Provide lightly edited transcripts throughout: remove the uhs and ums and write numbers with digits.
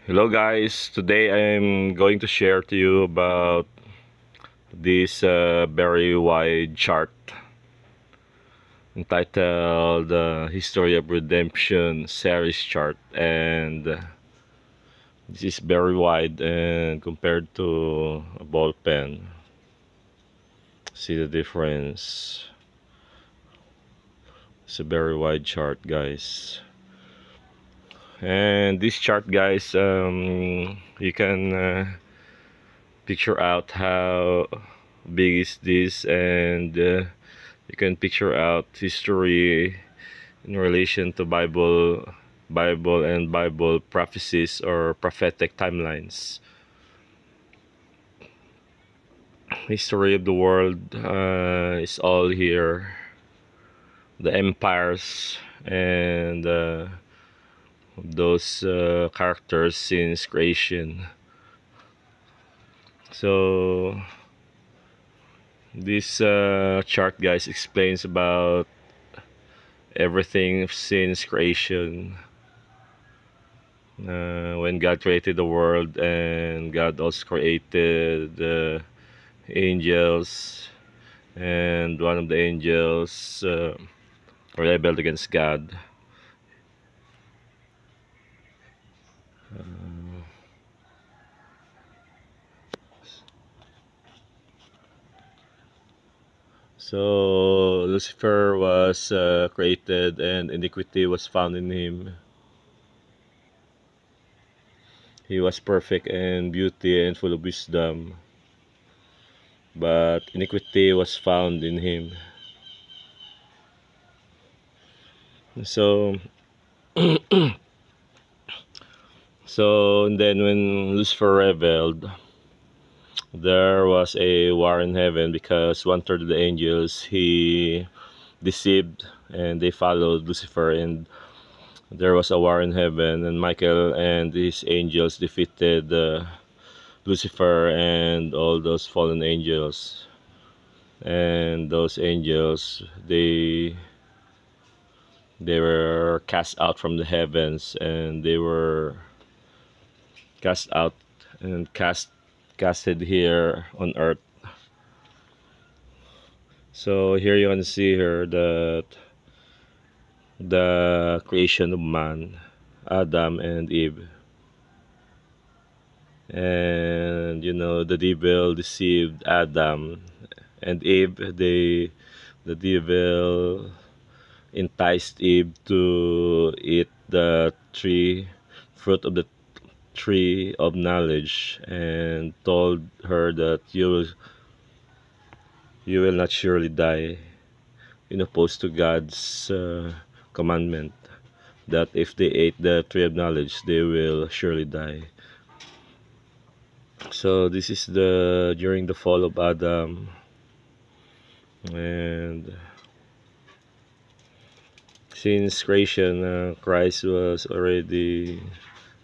Hello guys, today I'm going to share to you about this very wide chart entitled the History of Redemption series chart, and this is very wide and compared to a ball pen. See the difference. It's a very wide chart, guys. And this chart, guys, you can picture out how big is this, and you can picture out history in relation to Bible and Bible prophecies or prophetic timelines. History of the world is all here. The empires and those characters since creation. So this chart, guys, explains about everything since creation, when God created the world, and God also created the angels, and one of the angels rebelled against God. So Lucifer was created, and iniquity was found in him. He was perfect in beauty and full of wisdom, but iniquity was found in him. So and then when Lucifer rebelled, there was a war in heaven because one third of the angels he deceived, and they followed Lucifer, and there was a war in heaven, and Michael and his angels defeated Lucifer and all those fallen angels. And those angels, they were cast out from the heavens, and they were cast out and casted here on earth. So here you can see here that the creation of man, Adam and Eve, and the devil deceived Adam and Eve. The devil enticed Eve to eat the fruit of the tree of knowledge, and told her that you will not surely die, in opposed to God's commandment that if they ate the tree of knowledge, they will surely die. So this is the during the fall of Adam, and since creation, Christ was already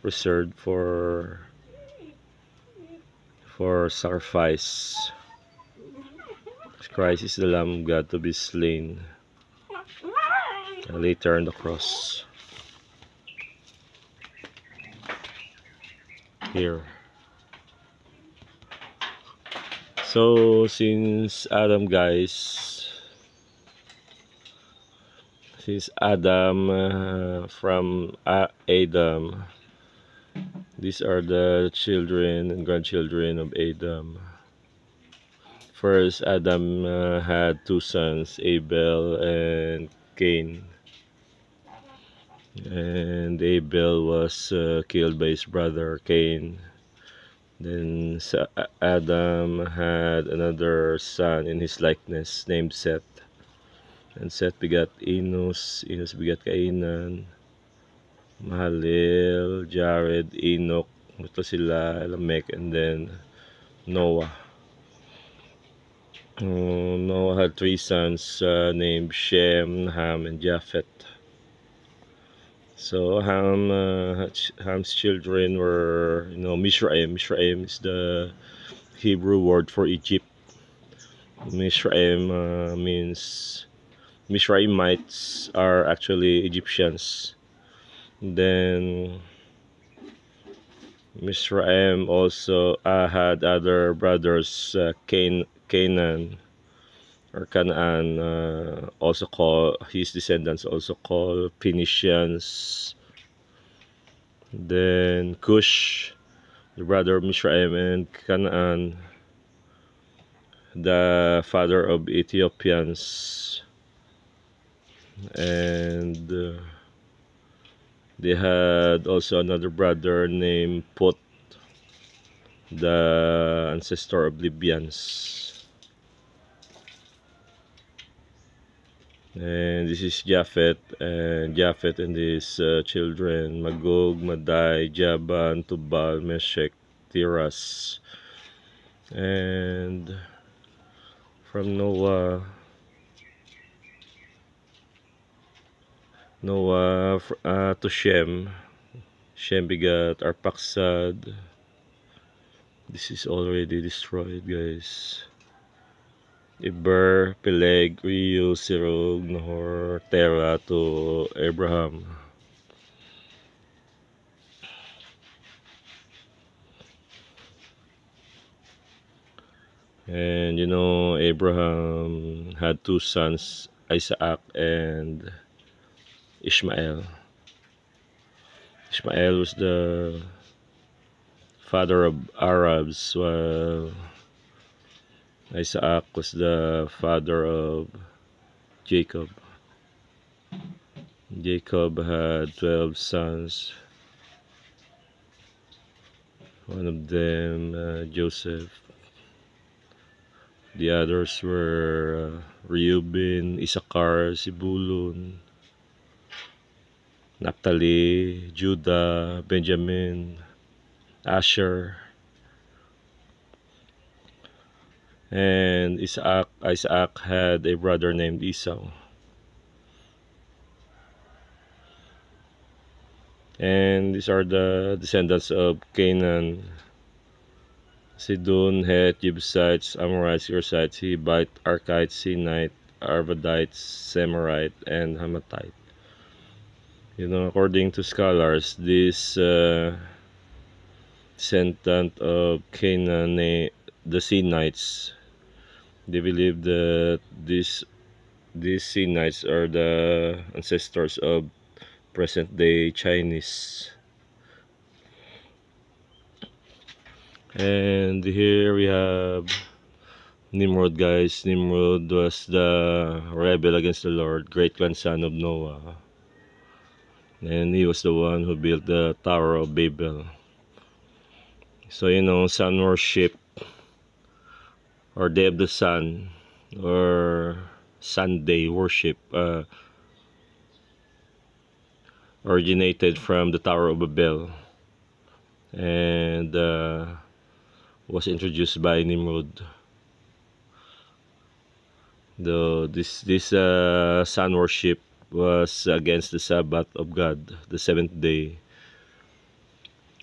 reserved for sacrifice. Christ is the Lamb of God to be slain later on the cross. Here. So since Adam, guys, from Adam, these are the children and grandchildren of Adam. First, Adam had two sons, Abel and Cain. And Abel was killed by his brother Cain. Then Adam had another son in his likeness named Seth. And Seth begat Enos. Enos begat Cainan, Mahalil, Jared, Enoch. Ito sila, Lamech, and then Noah. Noah had three sons named Shem, Ham, and Japheth. So Ham's children were, Mishraim. Mishraim is the Hebrew word for Egypt. Mishraim means Mishraimites are actually Egyptians. Then Mizraim also had other brothers, Canaan or Canaan, also called his descendants also called Phoenicians. Then Cush, the brother of Mizraim and Canaan, the father of Ethiopians, and they had also another brother named Put, the ancestor of Libyans. And this is Japhet, and Japhet and his children, Magog, Madai, Javan, Tubal, Meshech, Tiras. And from Noah to Shem. Shem begat Arphaxad. This is already destroyed, guys. Eber, Peleg, Reu, Serug, Nahor, Terah to Abraham. And you know, Abraham had two sons, Isaac and Ishmael. Ishmael was the father of Arabs, while Isaac was the father of Jacob. Jacob had 12 sons. One of them, Joseph. The others were Reuben, Issachar, Zebulun, Naphtali, Judah, Benjamin, Asher, and Isaac had a brother named Esau. And these are the descendants of Canaan: Sidon, Het, Jebusites, Amorites, Girzites, Hivite, Arkites, Sinite, Arvadites, Semirite, and Hamathite. You know, according to scholars, this descendant of Canaan, the Sinites, they believe that these Sinites are the ancestors of present-day Chinese. And here we have Nimrod, guys. Nimrod was the rebel against the Lord, great grandson of Noah. And he was the one who built the Tower of Babel. So, you know, sun worship, or Day of the Sun, or Sunday worship, originated from the Tower of Babel, and was introduced by Nimrod. Though this sun worship was against the Sabbath of God, the seventh day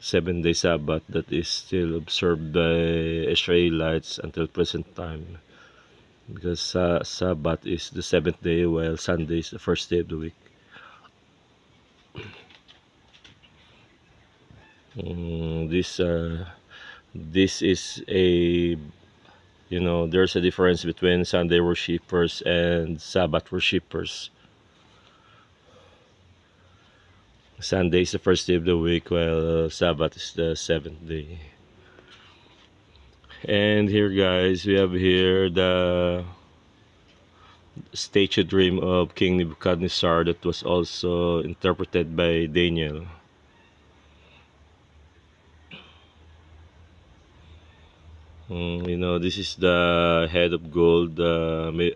Sabbath that is still observed by Israelites until present time, because Sabbath is the seventh day, while Sunday is the first day of the week. This is a, you know, there's a difference between Sunday worshippers and Sabbath worshippers. Sunday is the first day of the week, while Sabbath is the seventh day. And here, guys, we have here the statue dream of King Nebuchadnezzar that was also interpreted by Daniel. You know, this is the head of gold, the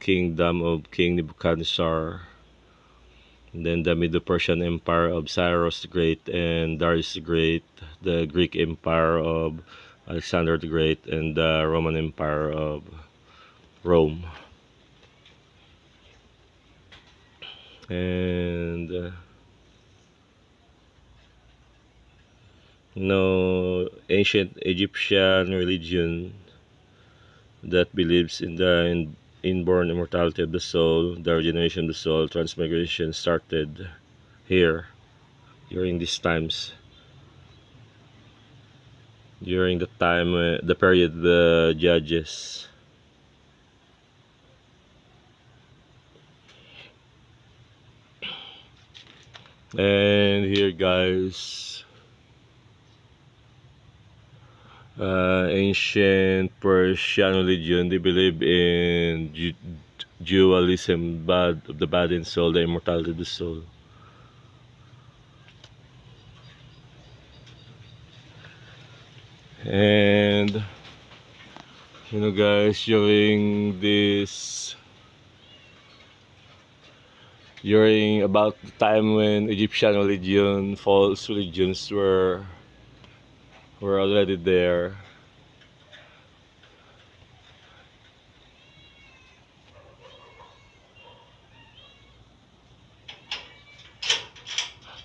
kingdom of King Nebuchadnezzar. And then the Medo-Persian Empire of Cyrus the Great and Darius the Great, the Greek Empire of Alexander the Great, and the Roman Empire of Rome. And you know, ancient Egyptian religion that believes in the inborn immortality of the soul, the regeneration of the soul, transmigration started here during these times, during the time, the period the judges. And here, guys, ancient Persian religion, they believe in dualism, bad of the body and soul, the immortality of the soul. And you know, guys, during about the time when Egyptian religion, false religions were already there.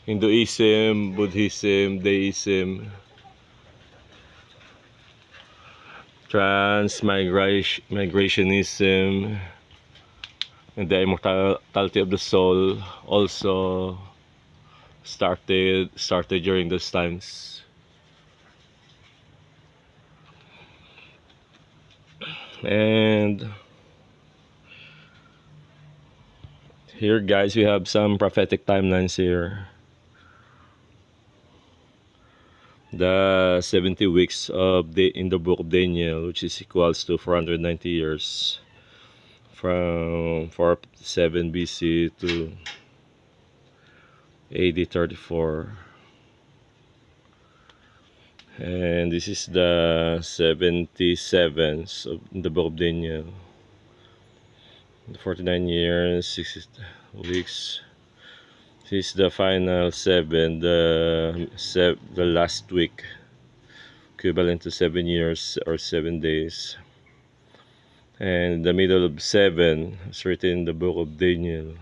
Hinduism, Buddhism, Deism, transmigrationism, and the immortality of the soul also started during those times. And here, guys, we have some prophetic timelines here. The 70 weeks in the book of Daniel, which is equals to 490 years, from 457 BC to AD 34. And this is the 77s of the book of Daniel. 49 years, 60 weeks. This is the final 7, the last week, equivalent to 7 years or 7 days. And the middle of 7 is written in the book of Daniel.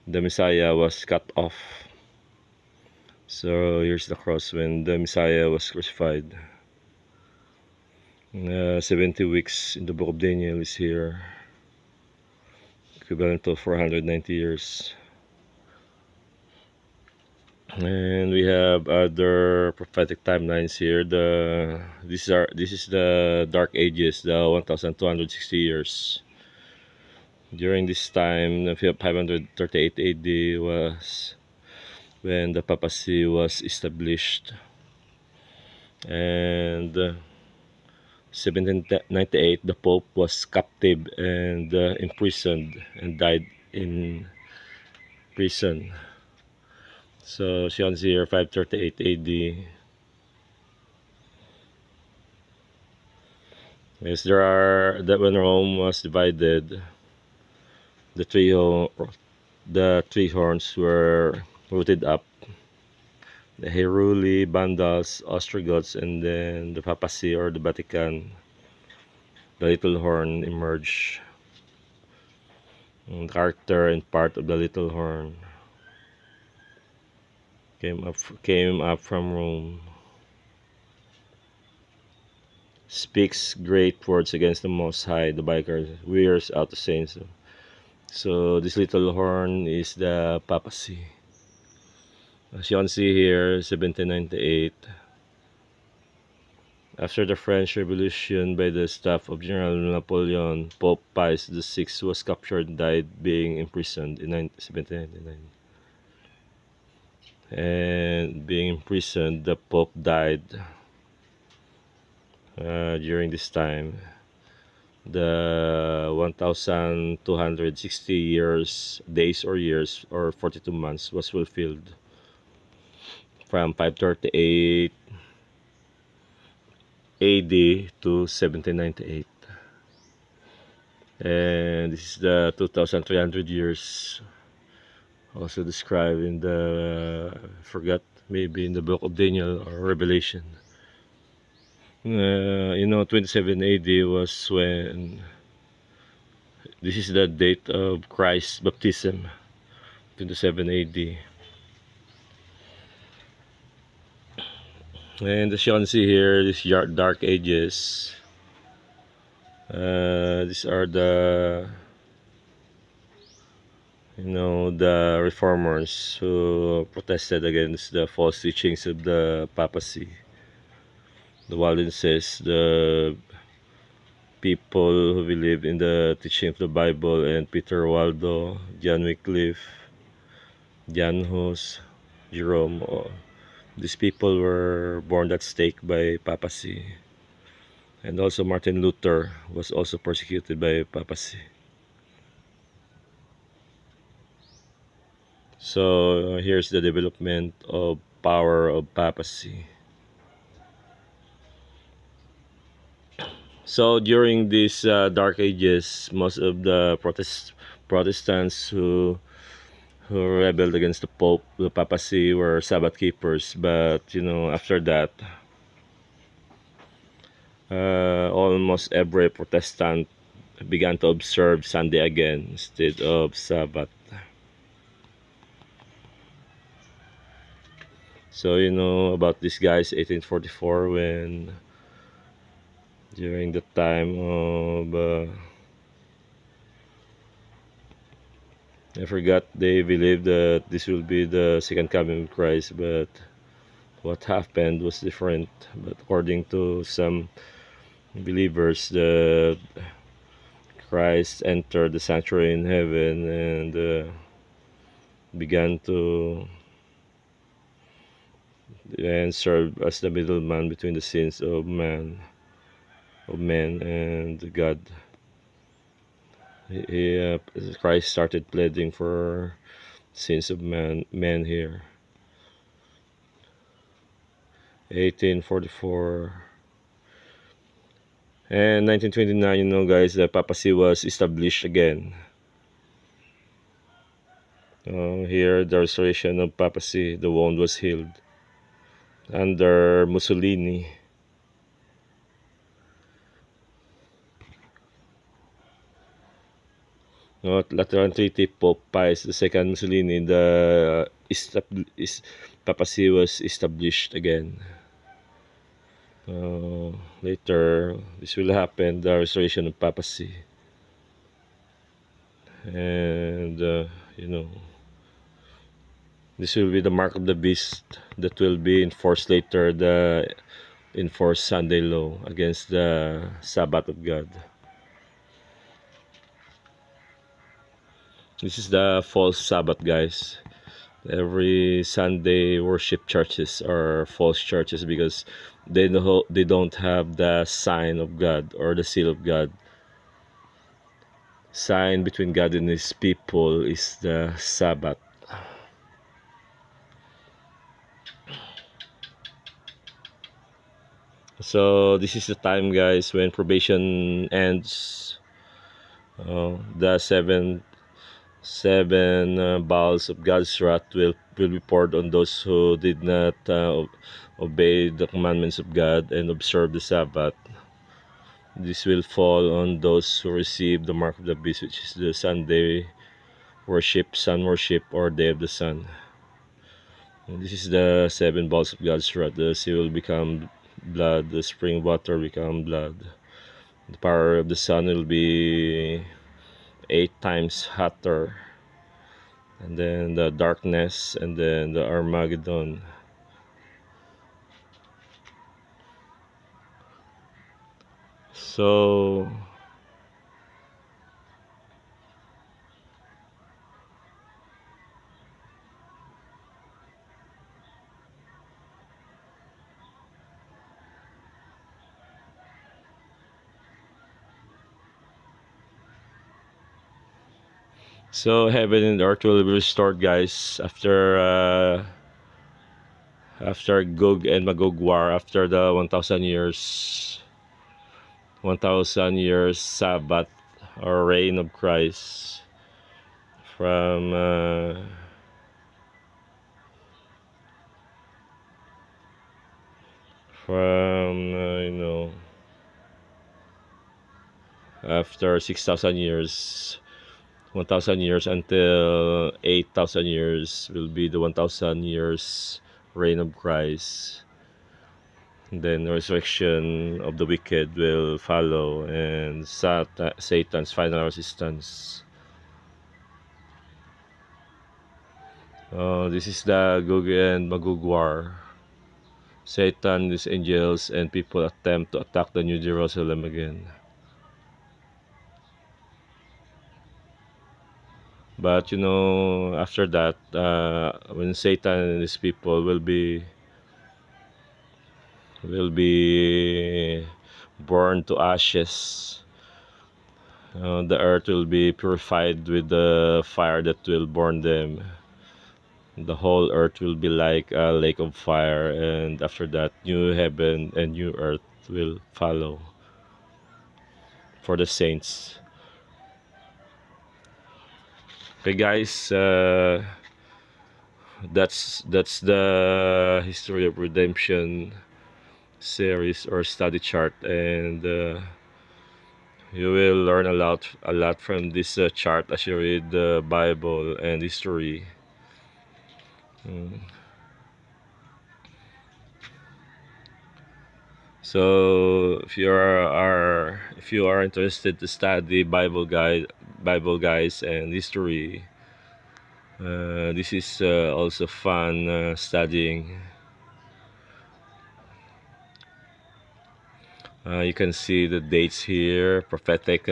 The Messiah was cut off. So here's the cross when the Messiah was crucified. 70 weeks in the book of Daniel is here, equivalent to 490 years. And we have other prophetic timelines here. This is the Dark Ages, the 1260 years. During this time, 538 AD was when the papacy was established, and 1798 the Pope was captive and imprisoned and died in prison. So she owns here 538 AD. Yes, that when Rome was divided, the three horns were rooted up. The Heruli, Vandals, Ostrogoths, and then the papacy or the Vatican. The little horn emerged. And character and part of the little horn came up from Rome. Speaks great words against the Most High. The biker wears out the saints. So this little horn is the papacy. As you can see here, 1798. After the French Revolution by the staff of General Napoleon, Pope Pius VI was captured and died being imprisoned in 1799. And being imprisoned, the Pope died during this time. The 1260 days or 42 months was fulfilled from 538 AD to 1798. And this is the 2300 years also described in maybe in the book of Daniel or Revelation. 27 AD was when this is the date of Christ's baptism, 27 AD. And as you can see here, these Dark Ages. These are the the reformers who protested against the false teachings of the papacy, the Waldenses, the people who believe in the teaching of the Bible, and Peter Waldo, John Wycliffe, Jan Hus, Jerome. These people were born at stake by papacy. And also Martin Luther was also persecuted by papacy. So here's the development of power of papacy. So during these dark ages, most of the Protestants who rebelled against the Pope, the papacy, were Sabbath keepers. But after that, almost every Protestant began to observe Sunday again instead of Sabbath. So about these guys, 1844, when during the time of I forgot, they believed that this will be the second coming of Christ, but what happened was different. But according to some believers, the Christ entered the sanctuary in heaven and began to serve as the middleman between the sins of men and God. Christ started pleading for sins of men here. 1844 and 1929, guys, the papacy was established again. Here, the restoration of papacy, the wound was healed under Mussolini. Lateran Treaty, Pope Pius II Mussolini, the papacy was established again. Later, this will happen, the restoration of papacy. And, this will be the mark of the beast that will be enforced later, the enforced Sunday law against the Sabbath of God. This is the false Sabbath, guys. Every Sunday worship churches are false churches because they don't have the sign of God or the seal of God. Sign between God and his people is the Sabbath. So this is the time, guys, when probation ends. The seven bowls of God's wrath will be poured on those who did not obey the commandments of God and observe the Sabbath. This will fall on those who receive the mark of the beast, which is the Sunday worship, sun worship, or day of the sun. And this is the seven bowls of God's wrath. The sea will become blood, the spring water become blood. The power of the sun will be 8 times hotter, and then the darkness, and then the Armageddon. So heaven and earth will be restored, guys, after Gog and Magog war, after the 1,000 years Sabbath or reign of Christ from after 6,000 years, 1,000 years until 8,000 years will be the 1,000 years reign of Christ. And then the resurrection of the wicked will follow, and Satan's final resistance. This is the Gog and Magog war. Satan, his angels, and people attempt to attack the New Jerusalem again. But you know, after that, when Satan and his people will be burned to ashes, the earth will be purified with the fire that will burn them. The whole earth will be like a lake of fire, and after that, new heaven and new earth will follow for the saints. Okay, guys, that's the history of redemption series or study chart, and you will learn a lot from this chart as you read the Bible and history. Mm. So if you are interested to study Bible guys and history, this is also fun studying. You can see the dates here, prophetic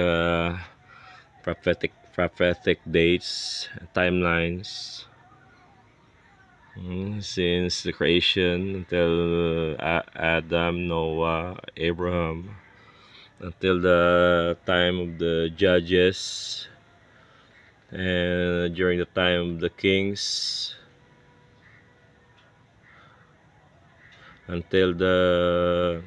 dates, timelines. Since the creation until Adam, Noah, Abraham, until the time of the judges, and during the time of the kings, until the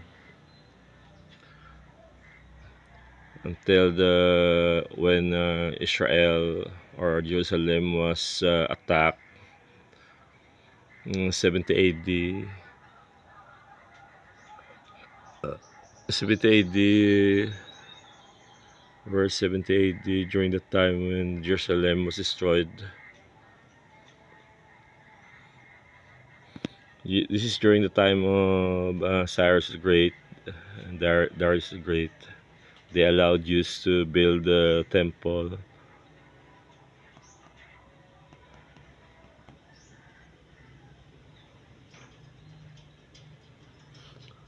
when Israel or Jerusalem was attacked in 70 AD. 70 AD, verse 70 AD, during the time when Jerusalem was destroyed. This is during the time of Cyrus the Great and Darius the Great. They allowed Jews to build the temple.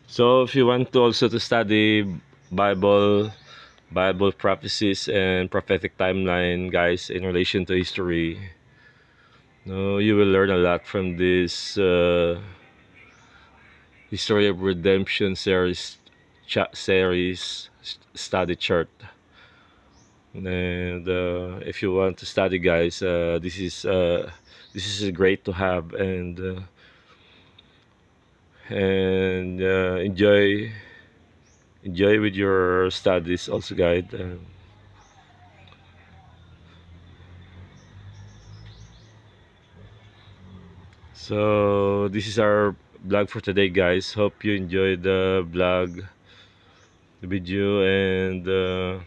So if you want to also to study Bible prophecies and prophetic timeline, guys, in relation to history, you will learn a lot from this history of redemption series study chart. And if you want to study, guys, this is great to have, and enjoy with your studies also, guys. So this is our vlog for today, guys. Hope you enjoyed the vlog, the video, and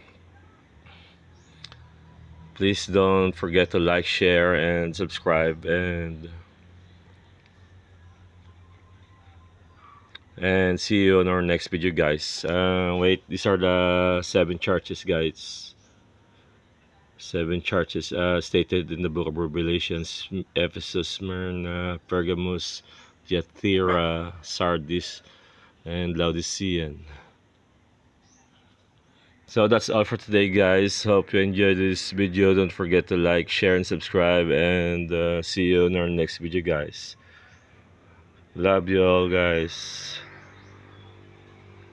please don't forget to like, share, and subscribe, and see you on our next video, guys. Wait, these are the 7 churches, guys. 7 churches stated in the book of Revelations: Ephesus, Smyrna, Pergamos, Thyatira, Sardis, and Laodicean. So that's all for today, guys. Hope you enjoyed this video. Don't forget to like, share, and subscribe, and see you in our next video, guys. Love you all, guys.